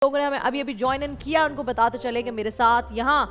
लोगों ने हमें अभी अभी ज्वाइन इन किया, उनको बताते चले कि मेरे साथ यहाँ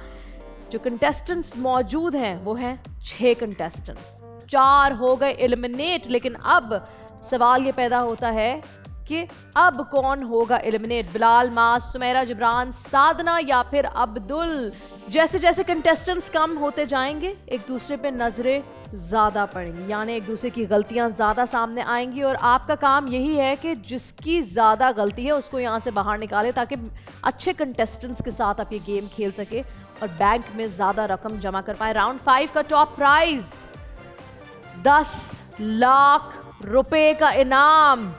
जो कंटेस्टेंट्स मौजूद हैं वो हैं 6 कंटेस्टेंट्स। 4 हो गए एलिमिनेट, लेकिन अब सवाल ये पैदा होता है कि अब कौन होगा एलिमिनेट? बिलाल, मास, सुमेरा, जिब्रान, साधना या फिर अब्दुल? जैसे जैसे कंटेस्टेंट्स कम होते जाएंगे एक दूसरे पे नजरें ज्यादा पड़ेंगी, यानी एक दूसरे की गलतियां ज्यादा सामने आएंगी और आपका काम यही है कि जिसकी ज्यादा गलती है उसको यहाँ से बाहर निकाले ताकि अच्छे कंटेस्टेंट्स के साथ आप ये गेम खेल सके और बैंक में ज्यादा रकम जमा कर पाए। राउंड 5 का टॉप प्राइज 10 लाख रुपए का इनाम।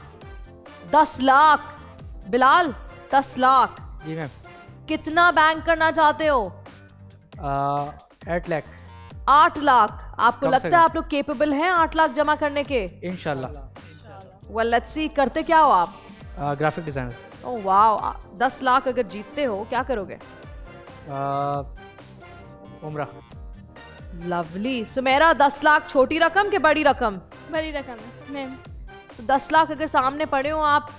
10 लाख। बिलाल 10 लाख। जी मैम। कितना बैंक करना चाहते हो? 8 लाख। 8 लाख। आपको कम से लगता है आप लोग केपेबल हैं 8 लाख जमा करने के? इंशाल्लाह। Well let's see. करते क्या हो आप? Graphic designer. ओह वाह। 10 लाख अगर जीतते हो क्या करोगे? उम्रा। लवली। सुमेरा 10 लाख छोटी रकम कि बड़ी रकम? बड़ी रकम है मैम। तो 10 लाख अगर सामने पड़े हो आप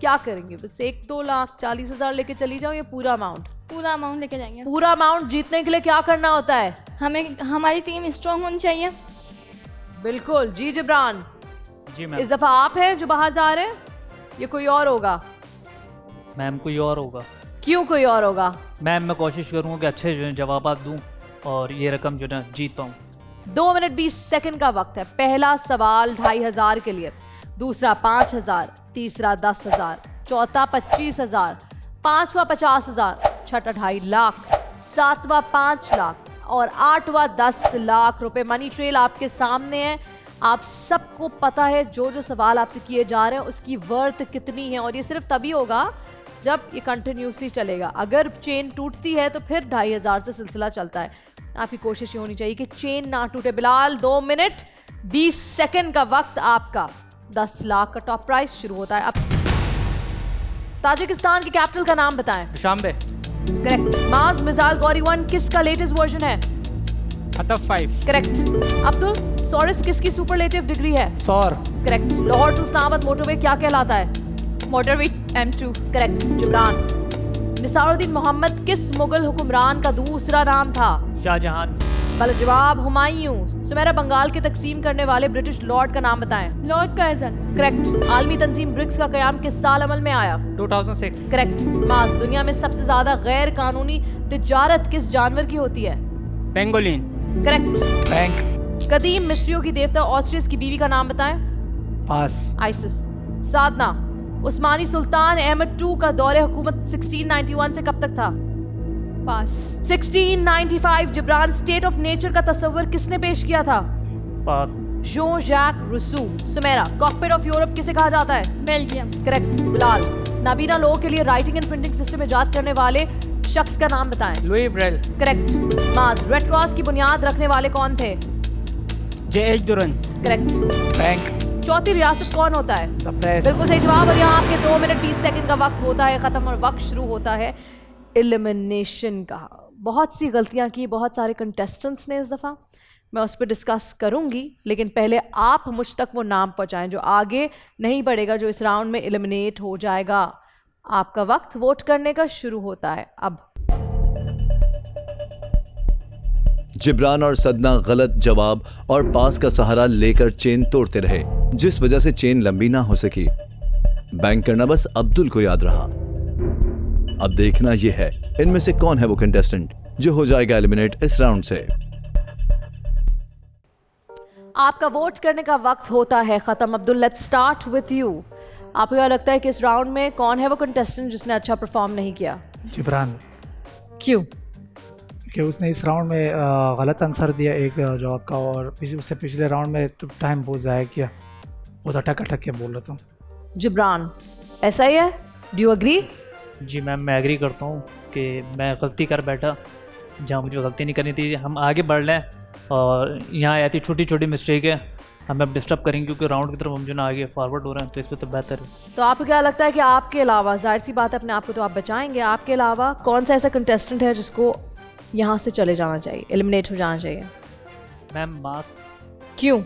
क्या करेंगे? बस 1-2 लाख 40,000 लेके चली जाओ या पूरा अमाउंट? पूरा अमाउंट लेके जाएंगे। पूरा अमाउंट जीतने के लिए क्या करना होता है? हमें हमारी टीम स्ट्रांग होनी चाहिए। बिल्कुल। जी जिब्रान, जी मैम। इस दफा आप हैं जो बाहर जा रहे हैं, ये कोई और होगा? मैम कोई और होगा। क्यों कोई और होगा? मैम मैं कोशिश करूँगा कि अच्छे जो है जवाब दूँ और ये रकम जो ना जीत पाऊँ। 2 मिनट 20 सेकंड का वक्त है। पहला सवाल 2,500 के लिए, दूसरा 5,000, तीसरा 10,000, चौथा 25,000, पांचवा 50,000, छठा 2.5 लाख, सातवां 5 लाख और 8वां 10 लाख रुपए। मनी ट्रेल आपके सामने है। आप सबको पता है जो जो सवाल आपसे किए जा रहे हैं उसकी वर्थ कितनी है और ये सिर्फ तभी होगा जब ये कंटिन्यूसली चलेगा। अगर चेन टूटती है तो फिर 2,500 से सिलसिला चलता है। आपकी कोशिश ये होनी चाहिए कि चेन ना टूटे। बिलाल 2 मिनट 20 सेकंड का वक्त आपका। 10 लाख का टॉप प्राइस शुरू होता है अब। ताजिकिस्तान की कैपिटल का नाम बताएं। शाम्बे। करेक्ट। मार्स मिसाइल गौरी 1 किसका लेटेस्ट वर्जन है? अतफ 5। करेक्ट। अब्दुल, सॉरस किसकी सुपरलेटिव डिग्री है? सौर। Correct. Lahore to Islamabad motorway क्या कहलाता है? Motorway M2। Correct. Jibran, Nisaruddin Mohammad किस मुगल हुक्मरान का दूसरा नाम था? शाहजहान। गलत जवाब हुमायूं। सुमेरा, बंगाल के तकसीम करने वाले ब्रिटिश लॉर्ड का नाम बताएं। Lord Curzon. करेक्ट। आलमी तंजीम ब्रिक्स का कयाम किस साल अमल में आया? 2006। करेक्ट। मास, दुनिया में सबसे ज्यादा गैर कानूनी तिजारत किस जानवर की होती है? पेंगोलिन। करेक्ट। बैंक। कदीम मिस्रियों की देवता ऑस्ट्रियस की बीवी का नाम बताएं। पास। आइसिस। साधना, उस्मानी सुल्तान अहमद II का दौरे हुकूमत 1691 से कब तक था? Pass. 1695। Jibran, state of nature का तस्वर किसने पेश किया था? Pass. John Jacques Rousseau. Sumera, cockpit of Europe किसे कहा जाता है? बेल्जियम। करेक्ट। बिलाल, नाबीना लोगों के लिए राइटिंग एंड प्रिंटिंग सिस्टम इजाद करने वाले शख्स का नाम बताएं। Louis Braille. करेक्ट। मास, रेड क्रॉस की बुनियाद रखने वाले कौन थे? J.H. दुरन। करेक्ट। बैंक। चौथी रियासत कौन होता है? The press. बिल्कुल सही जवाब। और यहाँ आपके 2 मिनट 20 सेकंड का वक्त होता है खत्म और वक्त शुरू होता है एलिमिनेशन का। बहुत सी गलतियां की बहुत सारे कंटेस्टेंट्स ने इस दफ़ा, मैं उस पर डिस्कस करूंगी, लेकिन पहले आप मुझ तक वो नाम पहुंचाएं जो आगे नहीं बढ़ेगा, जो इस राउंड में एलिमिनेट हो जाएगा। आपका वक्त वोट करने का शुरू होता है अब। जिब्रान और सदना गलत जवाब और पास का सहारा लेकर चेन तोड़ते रहे, जिस वजह से चेन लंबी ना हो सकी। बैंक करना बस अब्दुल को याद रहा। अब देखना यह है इनमें से कौन है वो कंटेस्टेंट जो हो जाएगा एलिमिनेट इस राउंड से। आपका वोट करने का वक्त होता है खत्म। Abdul, let's start with you. आपको क्या लगता है कि इस राउंड में कौन है वो कंटेस्टेंट जिसने अच्छा परफॉर्म नहीं किया? जिब्रान। क्यों? कि उसने इस राउंड में गलत आंसर दिया एक जवाब का और उससे पिछले राउंड में तो टाइम बहुत ज़ाया किया, बहुत अटक अटक के बोल रहा था। जिब्रान, ऐसा ही है? Do you agree? जी मैम, मैं एग्री करता हूँ कि मैं गलती कर बैठा जहाँ मुझे गलती नहीं करनी थी। हम आगे बढ़ लें और यहाँ ऐसी छोटी छोटी मिस्टेक है हमें अब डिस्टर्ब करेंगे क्योंकि राउंड की तरफ हम जो ना आगे फॉरवर्ड हो रहे हैं, तो इस पर तो बेहतर है। तो आपको क्या लगता है कि आपके अलावा, जाहिर सी बात है अपने आप को तो आप बचाएंगे, आपके अलावा कौन सा ऐसा कंटेस्टेंट है जिसको यहाँ से चले जाना चाहिए, एलिमिनेट हो जाना चाहिए? Ma'am mark. क्यों?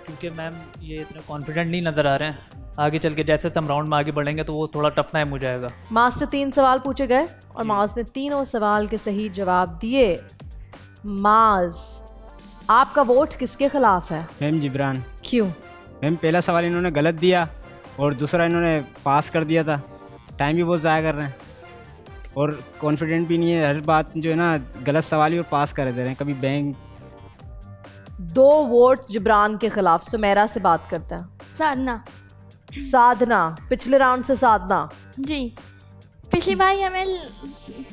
क्योंकि मैम ये इतने कॉन्फिडेंट नहीं नज़र आ रहे हैं आगे चल के जैसे हम राउंड में आगे बढ़ेंगे तो वो थोड़ा टफ टाइम हो जाएगा। माज से 3 सवाल पूछे गए और माज ने तीनों सवाल के सही जवाब दिए। माज, आपका वोट किसके खिलाफ है? मैम जिब्रान। क्यों? मैम पहला सवाल इन्होंने गलत दिया और दूसरा इन्होंने पास कर दिया था। टाइम भी बहुत ज़ाया कर रहे हैं और कॉन्फिडेंट भी नहीं है। हर बात जो है ना गलत सवाल ही और पास कर दे रहे हैं। कभी बैंक 2 वोट जिब्रान के खिलाफ। सुमेरा से बात करते हैं। साधना। साधना, पिछले राउंड से साधना। जी, पिछली बार ही हमें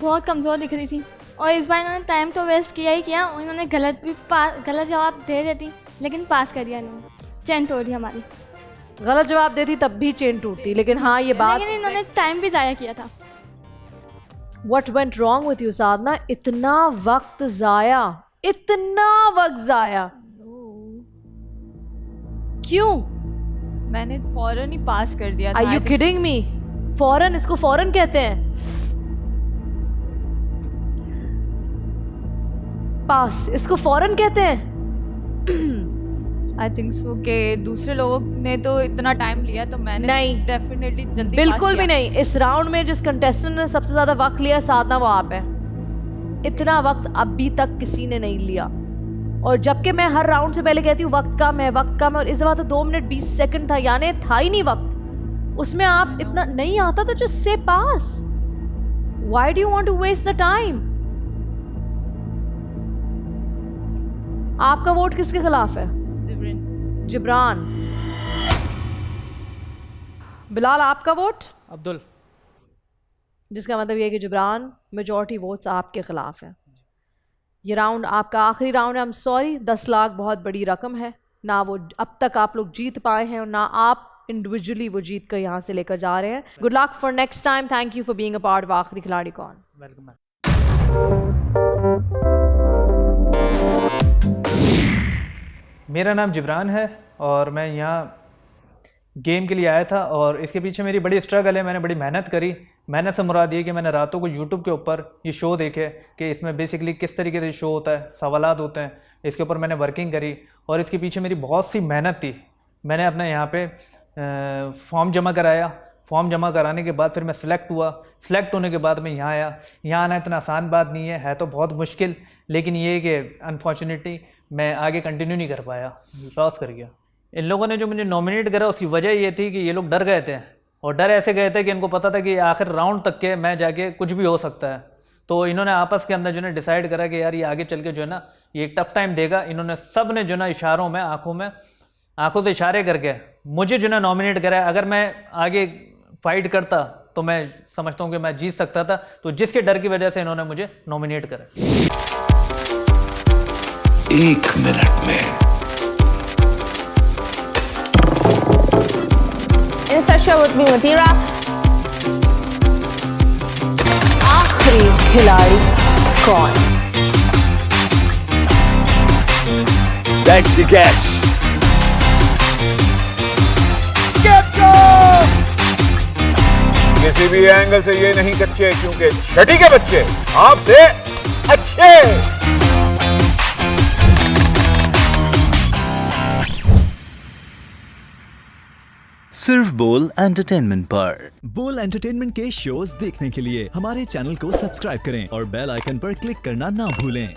बहुत कमज़ोर दिख रही थी और इस बार इन्होंने टाइम तो वेस्ट किया ही किया। उन्होंने गलत जवाब दे देती लेकिन पास कर दिया इन्होंने। चैन तोड़ दी हमारी। गलत जवाब देती तब भी चेन टूटती, लेकिन हाँ ये बात। लेकिन इन्होंने टाइम भी ज़ाया किया था। What went wrong with you साधना? इतना वक्त जाया, इतना वक्त जाया क्यों? मैंने फौरन ही पास कर दिया था। Are you kidding me? फौरन, इसको फौरन कहते हैं। पास, इसको फौरन कहते हैं। आई थिंक सो कि दूसरे लोगों ने तो इतना टाइम लिया तो मैंने नहीं। डेफिनेटली जल्दी बिल्कुल भी नहीं। इस राउंड में जिस कंटेस्टेंट ने सबसे ज्यादा वक्त लिया साधना, वो आप है। इतना वक्त अभी तक किसी ने नहीं लिया। और जबकि मैं हर राउंड से पहले कहती हूँ वक्त कम है, वक्त कम है, और इस दफा तो 2 मिनट 20 सेकंड था, यानी था ही नहीं वक्त। उसमें आप इतना नहीं आता तो जस्ट से pass. Why do you want to waste the time? आपका वोट किसके खिलाफ है? जिब्रान। बिलाल, आपका वोट? अब्दुल। जिसका मतलब ये है कि जिब्रान मेजॉरिटी वोट्स आपके खिलाफ है। ये राउंड आपका आखिरी राउंड है। आई एम सॉरी, 10 लाख बहुत बड़ी रकम है। ना वो अब तक आप लोग जीत पाए हैं और ना आप इंडिविजुअली वो जीत कर यहाँ से लेकर जा रहे हैं। Good luck for next time. Thank you for being a part of आखिरी खिलाड़ी कौन। वेलकम। मेरा नाम जिब्रान है और मैं यहाँ गेम के लिए आया था और इसके पीछे मेरी बड़ी स्ट्रगल है। मैंने बड़ी मेहनत करी। मेहनत से मुराद ये कि मैंने रातों को यूट्यूब के ऊपर ये शो देखे कि इसमें बेसिकली किस तरीके से शो होता है, सवालात होते हैं। इसके ऊपर मैंने वर्किंग करी और इसके पीछे मेरी बहुत सी मेहनत थी। मैंने अपने यहाँ पे फॉर्म जमा कराया। फॉर्म जमा कराने के बाद फिर मैं सिलेक्ट हुआ। सिलेक्ट होने के बाद मैं यहाँ आया। यहाँ आना इतना आसान बात नहीं है तो बहुत मुश्किल, लेकिन ये है कि अनफॉर्चुनेटली मैं आगे कंटिन्यू नहीं कर पाया, लॉस कर गया। इन लोगों ने जो मुझे नॉमिनेट करा उसकी वजह ये थी कि ये लोग डर गए थे, और डर ऐसे गए थे कि इनको पता था कि आखिर राउंड तक के मैं जाके कुछ भी हो सकता है। तो इन्होंने आपस के अंदर जो है डिसाइड करा कि यार ये आगे चल के जो है ना ये एक टफ टाइम देगा। इन्होंने सब ने जो है ना इशारों में आंखों से इशारे करके मुझे जो है नॉमिनेट करा। अगर मैं आगे फाइट करता तो मैं समझता हूँ कि मैं जीत सकता था, तो जिसके डर की वजह से इन्होंने मुझे नॉमिनेट करा। 1 मिनट में with me, Matira. आखिरी खिलाड़ी कौन? That's the catch. किसी भी एंगल से ये नहीं कच्चे, क्योंकि छठी के बच्चे आपसे अच्छे। सिर्फ बोल एंटरटेनमेंट पर। बोल एंटरटेनमेंट के शोज देखने के लिए हमारे चैनल को सब्सक्राइब करें और बेल आइकन पर क्लिक करना ना भूलें।